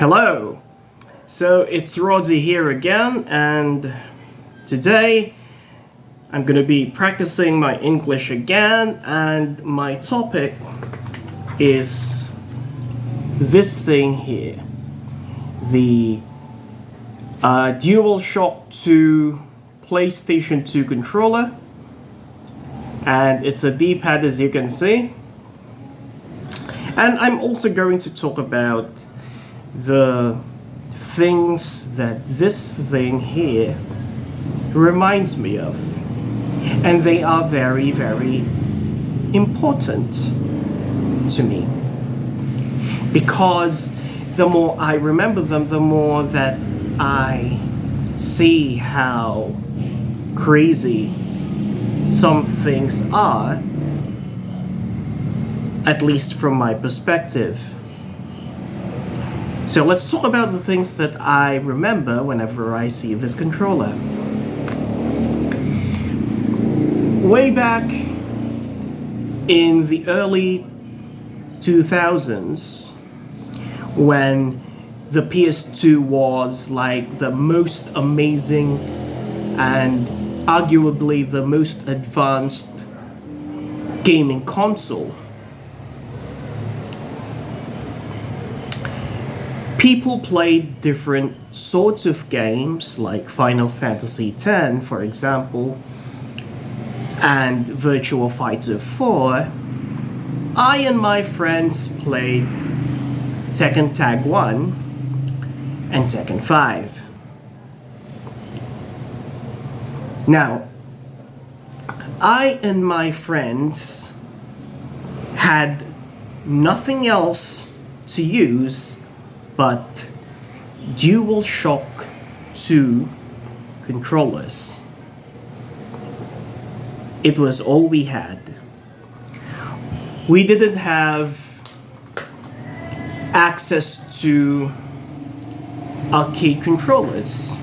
Hello! So it's Roddy here again, and today I'm gonna be practicing my English again, and my topic is this thing here. The DualShock 2 PlayStation 2 controller, and it's a D-pad, as you can see. And I'm also going to talk about the things that this thing here reminds me of. And they are very, very important to me. Because the more I remember them, the more that I see how crazy some things are, at least from my perspective. So let's talk about the things that I remember whenever I see this controller. Way back in the early 2000s, when the PS2 was like the most amazing and arguably the most advanced gaming console, people played different sorts of games like Final Fantasy X, for example, and Virtua Fighter 4. I and my friends played Tekken Tag 1 and Tekken 5. Now, I and my friends had nothing else to use but DualShock 2 controllers. It was all we had. We didn't have access to arcade controllers.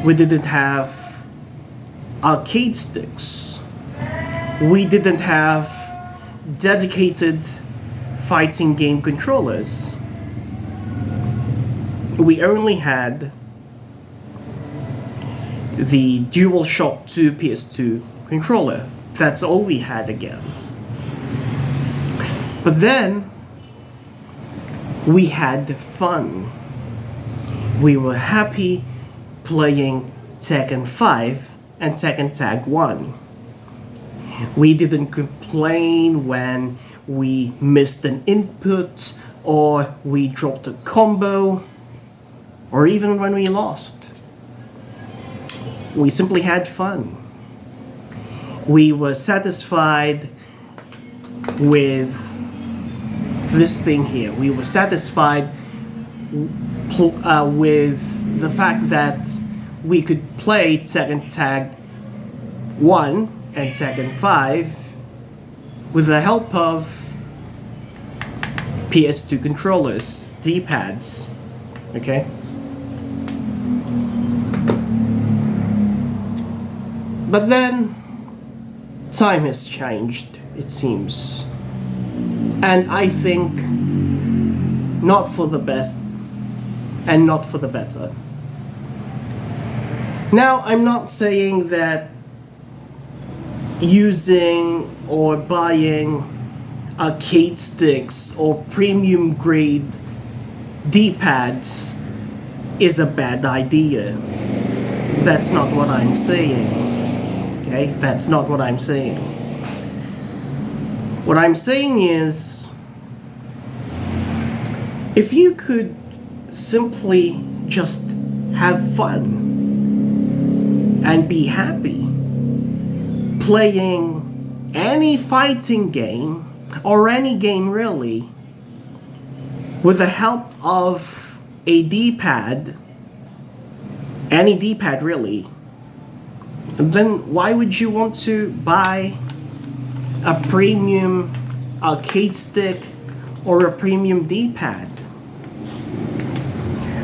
We didn't have arcade sticks. We didn't have dedicated fighting game controllers. We only had the DualShock 2 PS2 controller. That's all we had again. But then we had fun. We were happy playing Tekken 5 and Tekken Tag 1. We didn't complain when we missed an input or we dropped a combo, or even when we lost. We simply had fun. We were satisfied with this thing here. We were satisfied with the fact that we could play Tekken Tag 1 and Tekken 5 with the help of PS2 controllers, D-pads, okay? But then, time has changed, it seems. And I think not for the best and not for the better. Now, I'm not saying that using or buying arcade sticks or premium grade D-pads is a bad idea. That's not what I'm saying. Okay? That's not what I'm saying. What I'm saying is, if you could simply just have fun and be happy playing any fighting game, or any game really, with the help of a D-pad, any D-pad really, then why would you want to buy a premium arcade stick or a premium D-pad?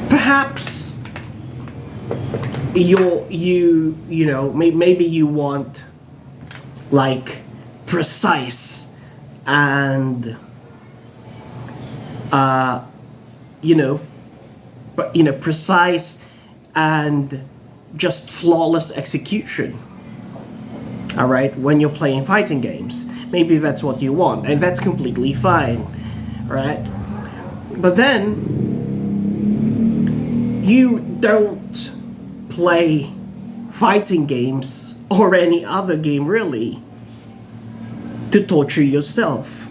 Perhaps maybe you want like precise and precise and just flawless execution. All right, when you're playing fighting games, maybe that's what you want, and that's completely fine, right? But then you don't play fighting games or any other game really to torture yourself.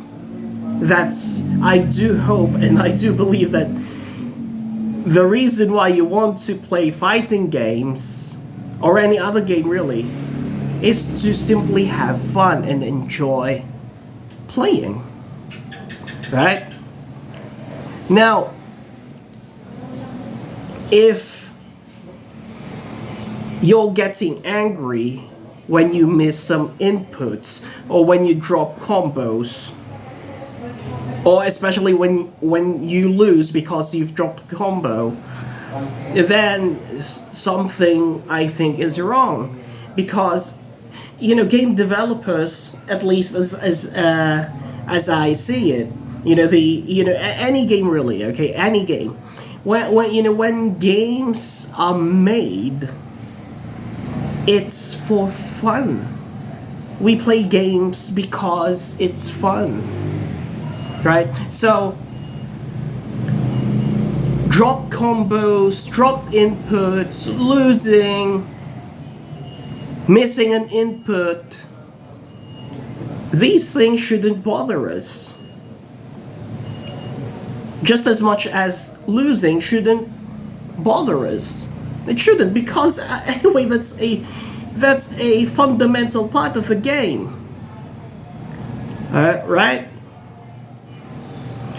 I do hope and I do believe that the reason why you want to play fighting games or any other game really is to simply have fun and enjoy playing, right? Now, if you're getting angry when you miss some inputs or when you drop combos, or especially when you lose because you've dropped a combo, then something I think is wrong. Because game developers, at least as I see it, any game really, okay, any game, when games are made, it's for fun. We play games because it's fun, right? So drop combos, drop inputs, losing, missing an input, these things shouldn't bother us. Just as much as losing shouldn't bother us. It shouldn't, because anyway, that's a fundamental part of the game. Right?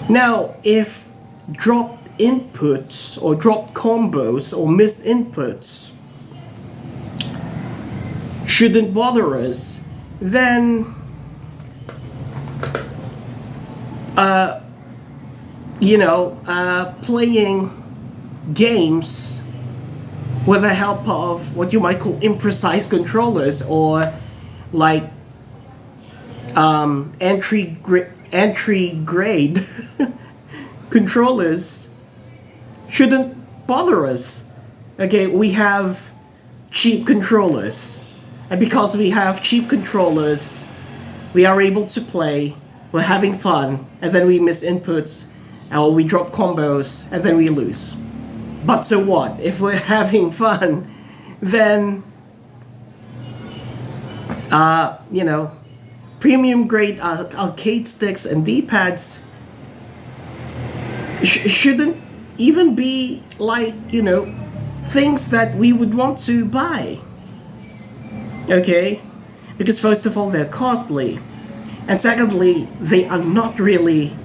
Now, if dropped inputs or dropped combos or missed inputs shouldn't bother us, then playing games with the help of what you might call imprecise controllers, or like entry grade controllers shouldn't bother us. Okay, we have cheap controllers, and because we have cheap controllers, we are able to play, we're having fun, and then we miss inputs, or we drop combos, and then we lose. But so what? If we're having fun, then premium grade arcade sticks and D-pads shouldn't even be like, things that we would want to buy. Okay? Because first of all, they're costly. And secondly, they are not really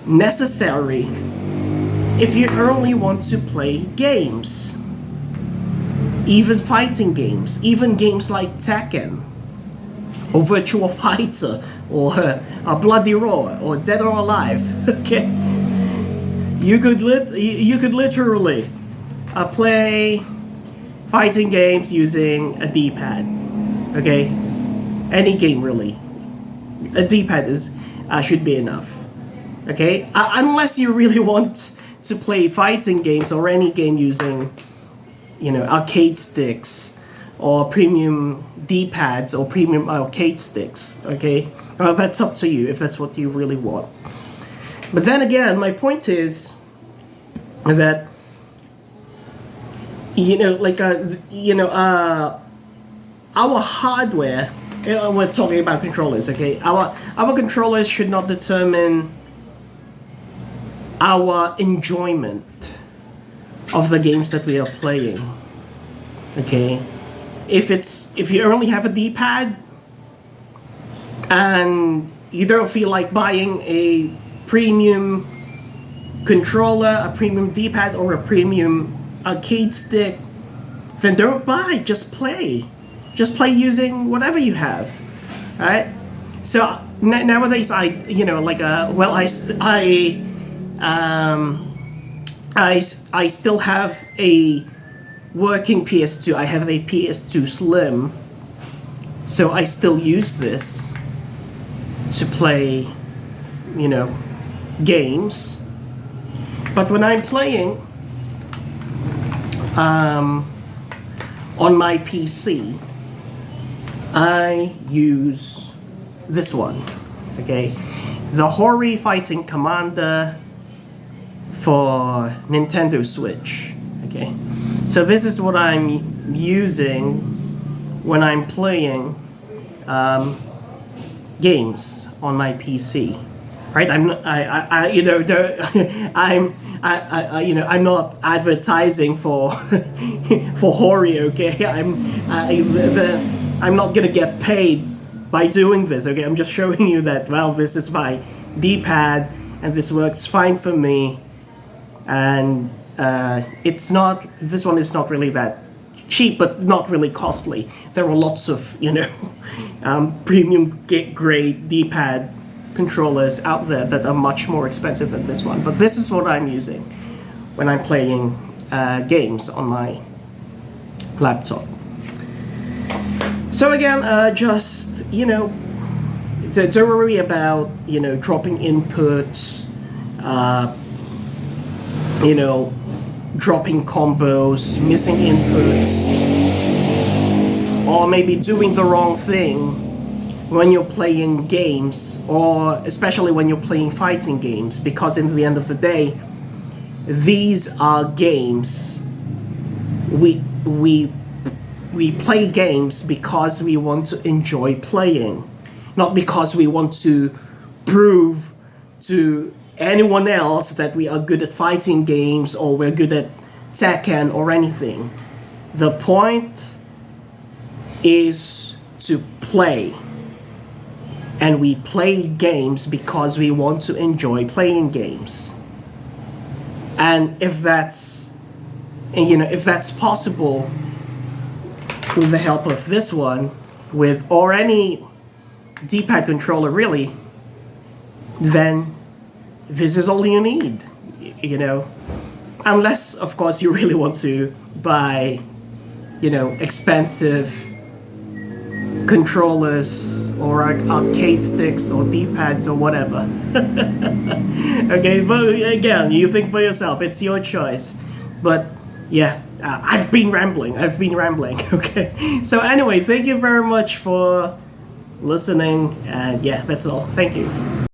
necessary if you only want to play games. Even fighting games, even games like Tekken, or Virtua Fighter, or Bloody Roar, or Dead or Alive. Okay, you could literally play fighting games using a D-pad. Okay, any game really, a D-pad should be enough. Okay, unless you really want to play fighting games or any game using, arcade sticks or premium D-pads or premium arcade sticks, okay? Well, that's up to you if that's what you really want. But then again, my point is that, our hardware, we're talking about controllers, okay? Our controllers should not determine our enjoyment of the games that we are playing. Okay, if you only have a D-pad and you don't feel like buying a premium controller, a premium D-pad, or a premium arcade stick, then don't buy. Just play using whatever you have, right? So nowadays, I still have a working PS2. I have a PS2 Slim, so I still use this to play, games. But when I'm playing, On my PC, I use this one. Okay, the Hori Fighting Commander for Nintendo Switch. Okay, so this is what I'm using when I'm playing games on my PC. Right? I'm not advertising for for Hori. Okay, I'm not gonna get paid by doing this. Okay, I'm just showing you that, well, this is my D-pad and this works fine for me, and this one is not really that cheap, but not really costly. There are lots of premium grade D-pad controllers out there that are much more expensive than this one, but this is what I'm using when I'm playing games on my laptop. So again, just don't worry about dropping inputs, dropping combos, missing inputs, or maybe doing the wrong thing when you're playing games, or especially when you're playing fighting games, because in the end of the day, these are games. We play games because we want to enjoy playing, not because we want to prove to anyone else that we are good at fighting games or we're good at Tekken or anything. The point is to play. And we play games because we want to enjoy playing games. And if that's possible with the help of this one, or any D-pad controller really, then this is all you need, unless of course you really want to buy expensive controllers or arcade sticks or D-pads or whatever. Okay, but again, you think for yourself, it's your choice. But yeah, I've been rambling, okay? So anyway, thank you very much for listening, and yeah, that's all. Thank you.